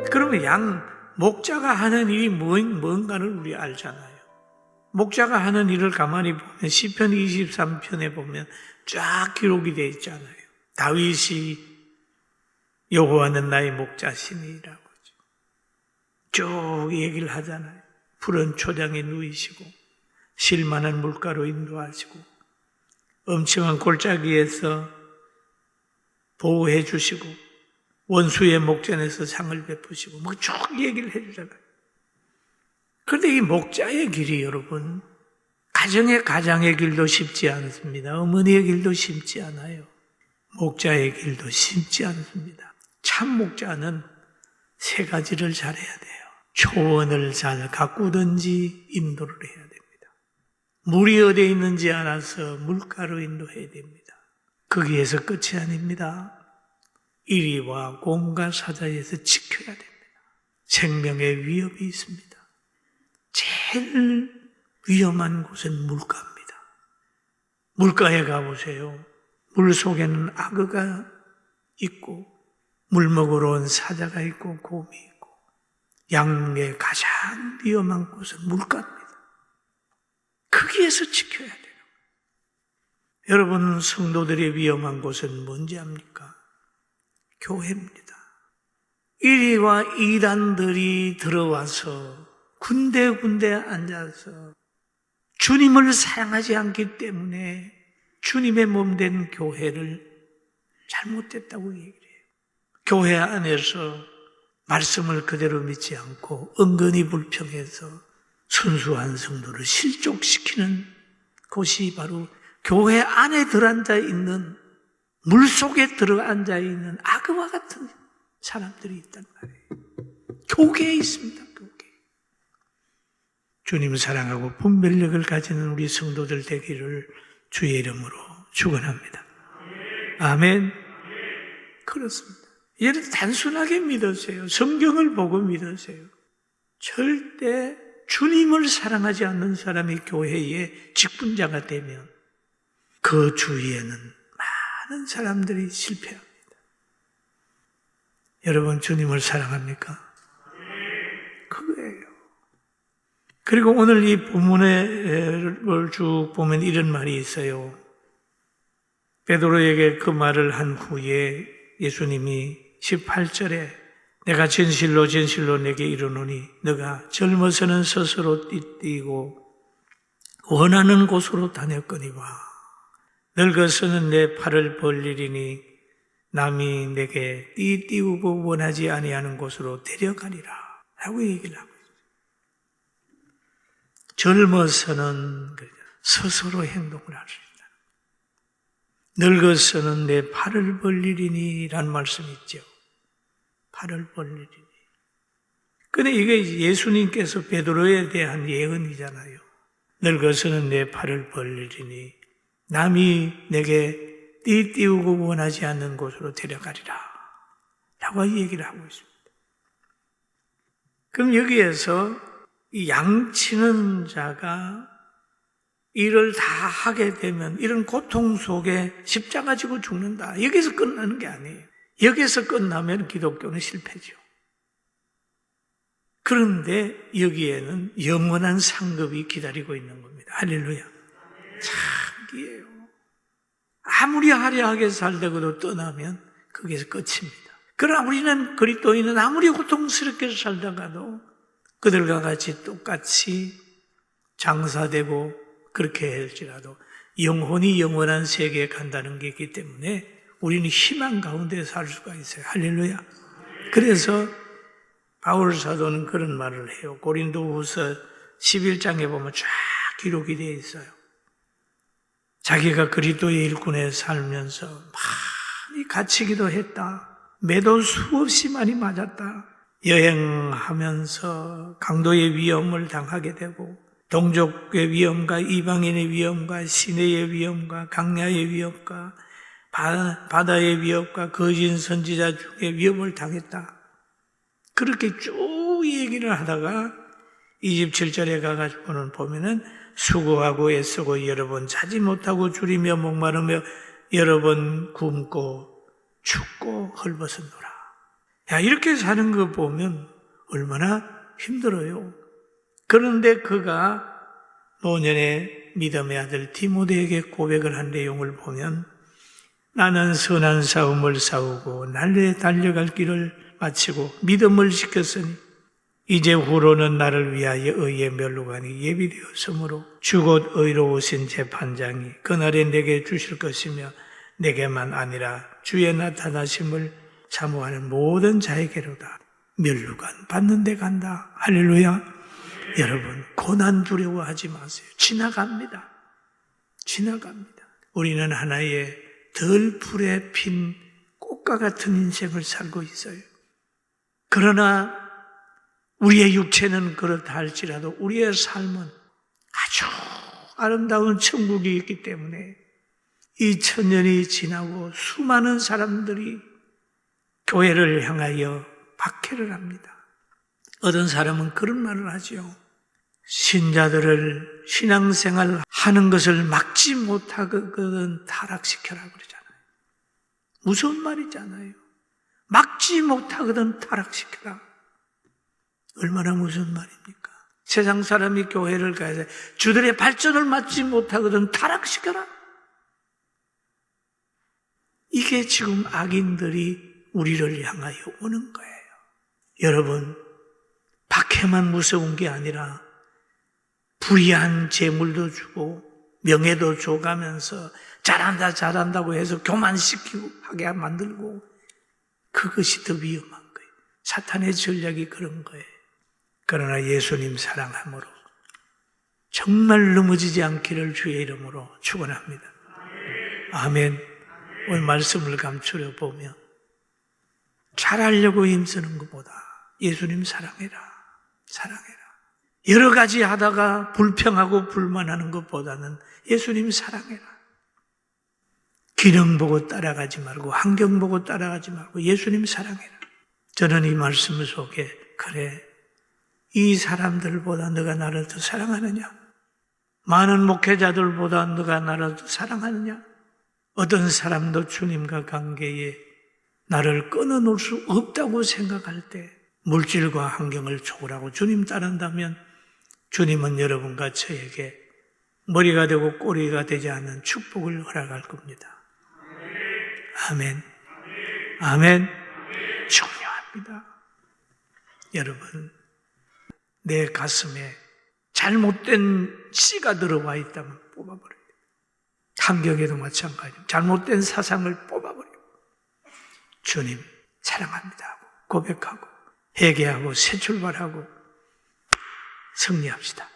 그러면 목자가 하는 일이 뭔가를 우리 알잖아요. 목자가 하는 일을 가만히 보면 시편 23편에 보면 쫙 기록이 되어 있잖아요. 다윗이 여호와는 나의 목자시니라고 쭉 얘기를 하잖아요. 푸른 초장에 누이시고 실만한 물가로 인도하시고 엄청난 골짜기에서 보호해 주시고 원수의 목전에서 상을 베푸시고 뭐 쭉 얘기를 해주잖아요. 그런데 이 목자의 길이 여러분 가장의 길도 쉽지 않습니다. 어머니의 길도 쉽지 않아요. 목자의 길도 쉽지 않습니다. 참 목자는 세 가지를 잘해야 돼요. 초원을 잘 가꾸든지 인도를 해야 됩니다. 물이 어디에 있는지 알아서 물가로 인도해야 됩니다. 거기에서 끝이 아닙니다. 이리와 곰과 사자에서 지켜야 됩니다. 생명의 위협이 있습니다. 제일 위험한 곳은 물가입니다. 물가에 가보세요. 물 속에는 악어가 있고 물 먹으러 온 사자가 있고 곰이 있고 양의 가장 위험한 곳은 물가입니다. 거기에서 지켜야 돼요. 여러분 성도들의 위험한 곳은 뭔지 압니까? 교회입니다. 이리와 이단들이 들어와서 군데군데 앉아서 주님을 사랑하지 않기 때문에 주님의 몸된 교회를 잘못됐다고 얘기를 해요. 교회 안에서 말씀을 그대로 믿지 않고 은근히 불평해서 순수한 성도를 실족시키는 곳이 바로 교회 안에 들어앉아 있는 물속에 들어앉아 있는 악어와 같은 사람들이 있단 말이에요. 교계에 있습니다. 교계. 주님을 사랑하고 분별력을 가지는 우리 성도들 되기를 주의 이름으로 축원합니다. 아멘. 그렇습니다. 얘를 단순하게 믿으세요. 성경을 보고 믿으세요. 절대 주님을 사랑하지 않는 사람이 교회의 직분자가 되면 그 주위에는 많은 사람들이 실패합니다. 여러분 주님을 사랑합니까? 그거예요. 그리고 오늘 이 본문을 쭉 보면 이런 말이 있어요. 베드로에게 그 말을 한 후에 예수님이 18절에 내가 진실로 진실로 내게 이르노니 너가 젊어서는 스스로 띠띠고 원하는 곳으로 다녔거니와 늙어서는 내 팔을 벌리리니 남이 내게 띠띠우고 원하지 아니하는 곳으로 데려가리라 라고 얘기를 하고 있습니다. 젊어서는 스스로 행동을 할 수 있다. 늙어서는 내 팔을 벌리리니 라는 말씀이 있죠. 팔을 벌리리니. 근데 이게 예수님께서 베드로에 대한 예언이잖아요. 늙어서는 내 팔을 벌리리니 남이 내게 띠띠우고 원하지 않는 곳으로 데려가리라 라고 얘기를 하고 있습니다. 그럼 여기에서 이 양치는 자가 일을 다 하게 되면 이런 고통 속에 십자가 지고 죽는다. 여기서 끝나는 게 아니에요. 여기서 끝나면 기독교는 실패죠. 그런데 여기에는 영원한 상급이 기다리고 있는 겁니다. 할렐루야. 참기예요. 아무리 화려하게 살다가도 떠나면 거기서 끝입니다. 그러나 우리는 그리스도인은 아무리 고통스럽게 살다가도 그들과 같이 똑같이 장사되고 그렇게 할지라도 영혼이 영원한 세계에 간다는 게 있기 때문에 우리는 희망 가운데 살 수가 있어요. 할렐루야. 그래서 바울 사도는 그런 말을 해요. 고린도후서 11장에 보면 쫙 기록이 되어 있어요. 자기가 그리스도의 일꾼에 살면서 많이 갇히기도 했다. 매도 수없이 많이 맞았다. 여행하면서 강도의 위험을 당하게 되고 동족의 위험과 이방인의 위험과 시내의 위험과 강야의 위협과 바다의 위협과 거짓 선지자 중에 위협을 당했다. 그렇게 쭉 얘기를 하다가 27절에 가가지고는 보면은 수고하고 애쓰고 여러 번 자지 못하고 줄이며 목마르며 여러 번 굶고 춥고 헐벗었노라. 야, 이렇게 사는 거 보면 얼마나 힘들어요. 그런데 그가 노년의 믿음의 아들 디모데에게 고백을 한 내용을 보면 나는 선한 싸움을 싸우고 날래 달려갈 길을 마치고 믿음을 지켰으니 이제 후로는 나를 위하여 의의 멸류관이 예비되었으므로 주곧 의로우신 재판장이 그날에 내게 주실 것이며 내게만 아니라 주의 나타나심을 사모하는 모든 자에게로다. 멸류관 받는 데 간다. 할렐루야. 여러분, 고난 두려워하지 마세요. 지나갑니다. 지나갑니다. 우리는 하나의 덜 불에 핀 꽃과 같은 인생을 살고 있어요. 그러나 우리의 육체는 그렇다 할지라도 우리의 삶은 아주 아름다운 천국이 있기 때문에 이 천년이 지나고 수많은 사람들이 교회를 향하여 박해를 합니다. 어떤 사람은 그런 말을 하죠. 신자들을 신앙생활 하는 것을 막지 못하거든 타락시켜라 그러잖아요. 무서운 말이잖아요. 막지 못하거든 타락시켜라. 얼마나 무서운 말입니까? 세상 사람이 교회를 가야 돼. 주들의 발전을 막지 못하거든 타락시켜라. 이게 지금 악인들이 우리를 향하여 오는 거예요. 여러분, 박해만 무서운 게 아니라 불의한 재물도 주고 명예도 줘가면서 잘한다 잘한다고 해서 교만시키고 하게 만들고 그것이 더 위험한 거예요. 사탄의 전략이 그런 거예요. 그러나 예수님 사랑함으로 정말 넘어지지 않기를 주의 이름으로 축원합니다. 아멘. 오늘 말씀을 감추려 보면 잘하려고 힘쓰는 것보다 예수님 사랑해라. 사랑해라. 여러 가지 하다가 불평하고 불만하는 것보다는 예수님 사랑해라. 기능 보고 따라가지 말고 환경 보고 따라가지 말고 예수님 사랑해라. 저는 이 말씀 속에 그래, 이 사람들보다 너가 나를 더 사랑하느냐? 많은 목회자들보다 너가 나를 더 사랑하느냐? 어떤 사람도 주님과 관계에 나를 끊어놓을 수 없다고 생각할 때 물질과 환경을 초월하고 주님 따른다면 주님은 여러분과 저에게 머리가 되고 꼬리가 되지 않는 축복을 허락할 겁니다. 아멘. 아멘. 중요합니다. 여러분, 내 가슴에 잘못된 씨가 들어와 있다면 뽑아버려요. 환경에도 마찬가지입니다. 잘못된 사상을 뽑아버려요. 주님 사랑합니다 하고 고백하고 회개하고 새 출발하고 승리합시다.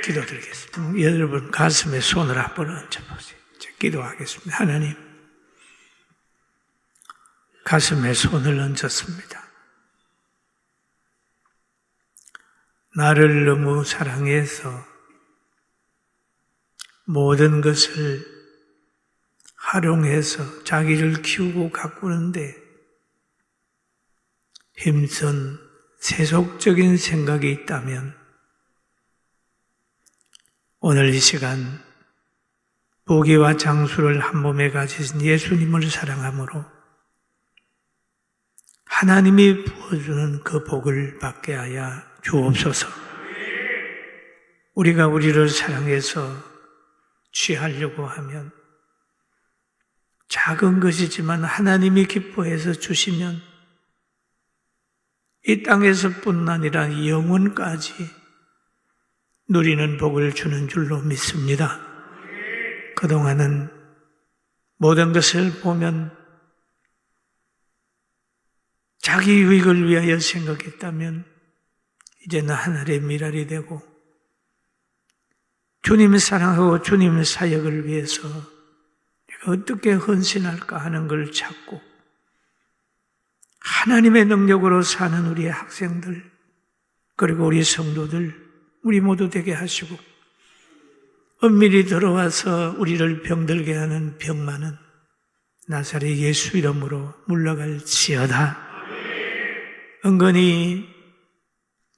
기도드리겠습니다. 여러분 가슴에 손을 한번 얹어보세요. 기도하겠습니다. 하나님, 가슴에 손을 얹었습니다. 나를 너무 사랑해서 모든 것을 활용해서 자기를 키우고 가꾸는데 힘쓴 세속적인 생각이 있다면 오늘 이 시간 보기와 장수를 한 몸에 가지신 예수님을 사랑함으로 하나님이 부어주는 그 복을 받게 하여 주옵소서. 우리가 우리를 사랑해서 취하려고 하면 작은 것이지만 하나님이 기뻐해서 주시면 이 땅에서뿐 아니라 영원까지 누리는 복을 주는 줄로 믿습니다. 그동안은 모든 것을 보면 자기 유익을 위하여 생각했다면 이제는 하늘의 미랄이 되고 주님을 사랑하고 주님의 사역을 위해서 내가 어떻게 헌신할까 하는 걸 찾고 하나님의 능력으로 사는 우리의 학생들 그리고 우리 성도들 우리 모두 되게 하시고 은밀히 들어와서 우리를 병들게 하는 병만은 나사렛 예수 이름으로 물러갈지어다. 은근히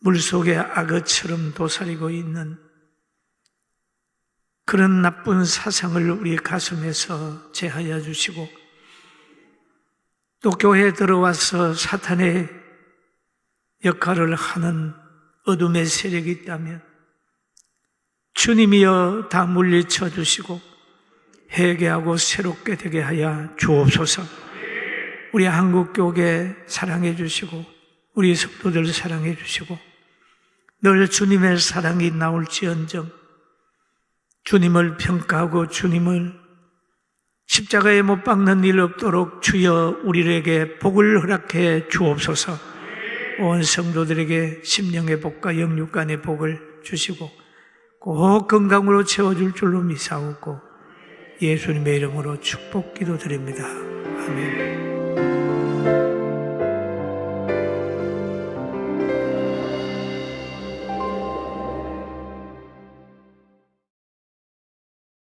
물속에 악어처럼 도사리고 있는 그런 나쁜 사상을 우리 가슴에서 제하여 주시고, 또 교회에 들어와서 사탄의 역할을 하는 어둠의 세력이 있다면 주님이여 다 물리쳐 주시고 회개하고 새롭게 되게 하여 주옵소서. 우리 한국교회 사랑해 주시고 우리 성도들 사랑해 주시고 늘 주님의 사랑이 나올지언정 주님을 평가하고 주님을 십자가에 못 박는 일 없도록 주여 우리에게 복을 허락해 주옵소서. 온 성도들에게 심령의 복과 영육간의 복을 주시고 꼭 건강으로 채워줄 줄로 믿사오고 예수님의 이름으로 축복 기도드립니다. 아멘.